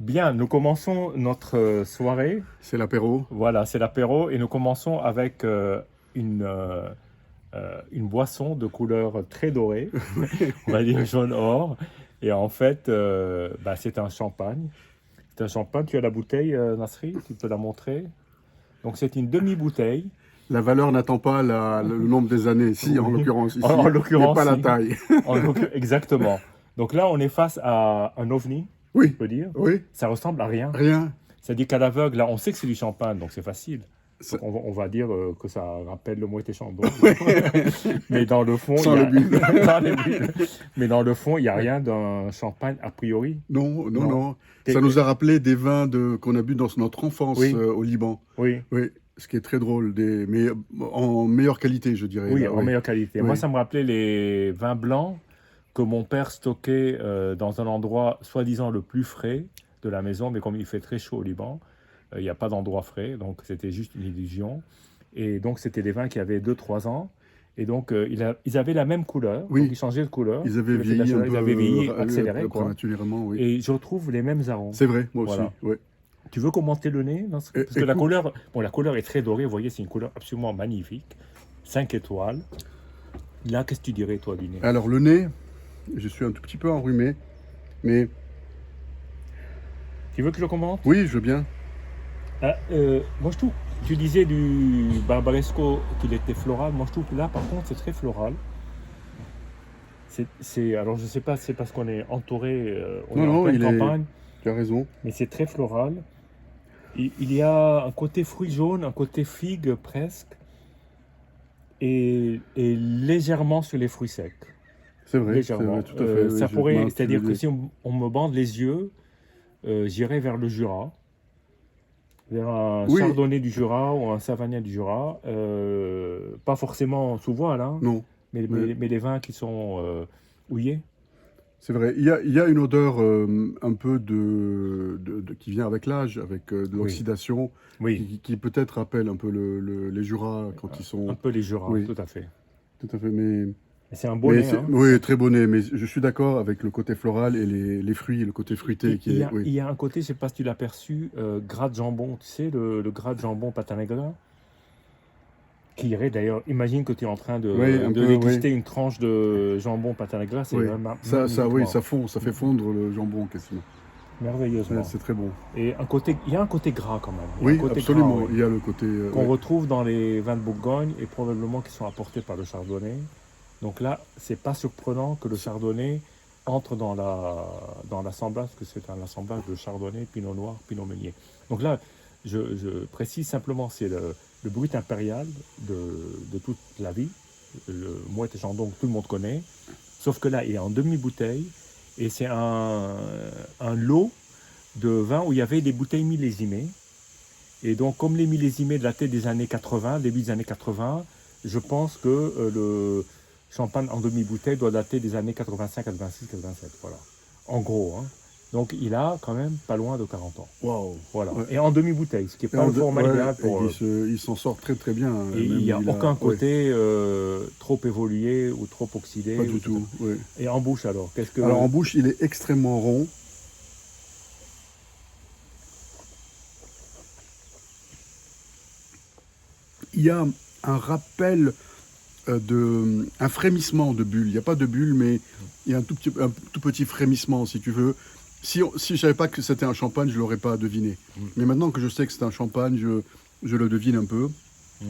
Bien, nous commençons notre soirée. C'est l'apéro. Voilà, c'est l'apéro et nous commençons avec une boisson de couleur très dorée, on va dire jaune or. Et en fait, c'est un champagne. C'est un champagne. Tu as la bouteille, Nasri? Tu peux la montrer? Donc c'est une demi-bouteille. La valeur n'attend pas le nombre des années, si, en Oui. l'occurrence ici, En mais l'occurrence, pas la si. taille. Exactement. Donc là, on est face à un ovni, je Oui, peux dire. oui, Ça ressemble à rien. rien. C'est-à-dire qu'à l'aveugle, là, on sait que c'est du champagne, donc c'est facile. Ça- Donc on va dire que ça rappelle le Moët et Chandon. Mais dans le fond, Sans le bulle. dans les bulles. Mais dans le fond, il n'y a rien d'un champagne a priori. Non, non, Non. non. Ça nous a rappelé des vins qu'on a bu dans notre enfance Oui. au Liban. Oui, Oui, ce qui est très drôle, mais en meilleure qualité, je dirais. oui, là, en oui. meilleure qualité. Oui. Moi, ça me rappelait les vins blancs que mon père stockait dans un endroit soi-disant le plus frais de la maison, mais comme il fait très chaud au Liban, il n'y a pas d'endroit frais, donc c'était juste une illusion. Et donc, c'était des vins qui avaient 2 3 ans. Et donc, ils avaient la même couleur, Oui. donc ils changeaient de couleur. Ils avaient Le fait de la vieilli un chaleur, peu ils avaient vieilli, accéléré, quoi. prématurément, oui. Et je retrouve les mêmes arômes. C'est vrai, moi aussi. Voilà. Oui. Tu veux commenter le nez? Parce que la Écoute, couleur, bon, la couleur est très dorée, vous voyez, c'est une couleur absolument magnifique. 5 étoiles. Là, qu'est-ce que tu dirais, toi, du nez? alors le nez, je suis un tout petit peu enrhumé, mais Tu veux que je commente? oui, je veux bien. Moi, je trouve, tu disais du Barbaresco qu'il était floral. Moi, je trouve que là, par contre, c'est très floral. Alors, je sais pas, c'est parce qu'on est entouré, on Non, est en non, pleine campagne, tu as raison. mais c'est très floral. Il y a un côté fruit jaune, un côté figue presque, et légèrement sur les fruits secs. C'est vrai, Légèrement. tout à fait. Oui, Ça pourrait, mince, tu c'est-à-dire veux que dire. si on me bande les yeux, j'irais vers le Jura, vers un Oui, chardonnay du Jura ou un savagnin du Jura. Pas forcément sous voile, hein, non, mais, mais mais, mais les vins qui sont houillés. c'est vrai. Il y a une odeur un peu qui vient avec l'âge, avec de Oui, l'oxydation, oui, qui peut-être rappelle un peu les Jura quand ils un sont. peu les Jura, Oui, tout à fait. tout à fait. Mais, Et c'est un mais bonnet, hein. oui, très bonnet. Mais je suis d'accord avec le côté floral et les fruits, le côté fruité Il qui y est. a, Oui, il y a un côté, je ne sais pas si tu l'as perçu, gras de jambon, tu sais, le gras de jambon patanegra, qui irait d'ailleurs, imagine que tu es en train oui, un de peu, oui. déguster une tranche de jambon patanegra, c'est Oui. vraiment Oui, magnifiquement, ça fait fondre le jambon quasiment. Ouais, merveilleusement. c'est très bon. Et il y a un côté gras quand même, il y a un Oui, côté gras, absolument. oui, Il y a le côté. qu'on Ouais. retrouve dans les vins de Bourgogne et probablement qui sont apportés par le chardonnay. Donc là, c'est pas surprenant que le chardonnay entre dans l'assemblage, parce que c'est un assemblage de chardonnay, pinot noir, pinot meunier. Donc là, je précise simplement, c'est le brut impérial de toute la vie, le Moët et Chandon que tout le monde connaît, sauf que là, il est en demi-bouteille, et c'est un lot de vin où il y avait des bouteilles millésimées. Et donc, comme les millésimés dataient des années 80, début des années 80, je pense que le champagne en demi-bouteille doit dater des années 85, 86, 87. Voilà. En gros, hein. Donc, il a quand même pas loin de 40 ans. Waouh. Voilà. Ouais. Et en demi-bouteille, ce qui n'est Et pas le format ouais, idéal et pour. il s'en sort très très bien. Et il Même n'y a aucun ouais, côté trop évolué ou trop pas oxydé. du tout. Ouais. Et en bouche, alors, qu'est-ce Alors que. en bouche, il est extrêmement rond. Il y a un rappel un frémissement de bulle. Il n'y a pas de bulle, mais il y a un tout petit frémissement, si tu veux. Si je savais pas que c'était un champagne, je l'aurais pas deviné. Mm. Mais maintenant que je sais que c'est un champagne, je le devine un peu. Mm.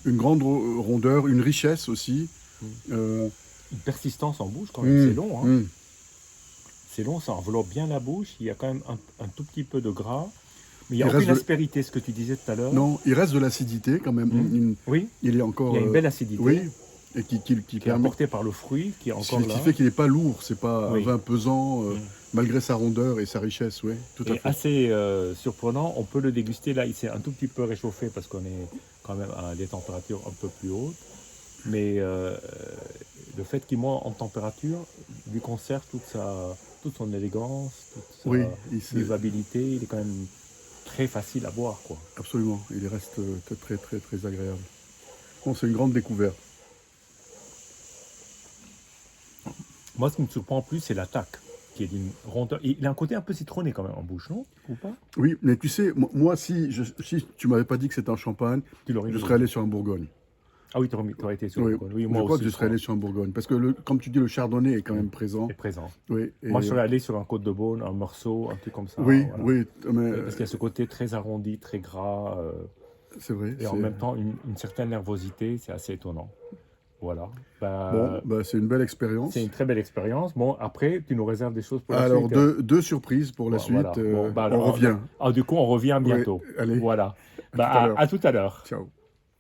Une grande rondeur, une richesse aussi. Mm. Euh, Une persistance en bouche, quand même. C'est long, hein. mm. C'est long, ça enveloppe bien la bouche. Il y a quand même un tout petit peu de gras. Mais il n'y Il a reste aucune de- aspérité, ce que tu disais tout à l'heure. Non, il reste de l'acidité quand même. Oui, Il est il encore. y a une belle acidité Oui, et qui qui est permet. apportée par le fruit, qui est encore Qui là. fait qu'il n'est pas lourd, c'est pas un Oui. vin pesant, Mm. malgré sa rondeur et sa richesse, oui, tout à Et fait. assez surprenant, on peut le déguster. Là, il s'est un tout petit peu réchauffé parce qu'on est quand même à des températures un peu plus hautes. Mais le fait qu'il monte en température lui conserve toute son élégance, toute sa Oui, buvabilité. Il est quand même très facile à boire, quoi. absolument, il reste très très très très agréable. Bon, c'est une grande découverte. Moi, ce qui me surprend plus, c'est l'attaque qui est d'une rondeur. Il a un côté un peu citronné quand même en bouche, non? Ou pas? Oui, mais tu sais, moi, si tu m'avais pas dit que c'était un champagne, Tu l'aurais je dit. serais allé sur un Bourgogne. Ah oui, tu aurais été sur Oui, le Bourgogne. Oui, je moi crois aussi. que je serais allé sur un Bourgogne. Parce que, comme tu dis, le chardonnay est quand même présent. est présent. Oui, Moi, je serais allé sur un Côte de Beaune, un morceau, un truc comme ça. oui, Voilà. oui, mais Parce qu'il y a ce côté très arrondi, très gras, c'est vrai. et en même temps une certaine nervosité, c'est assez étonnant. Voilà. Bon, bah, c'est une belle expérience. C'est une très belle expérience. Bon, après, tu nous réserves des choses pour la Alors, suite. Hein. deux surprises pour la Bon, suite. voilà. Bon, bah, On revient. du coup, on revient bientôt. allez. Voilà. À tout à l'heure. À tout à l'heure. Ciao.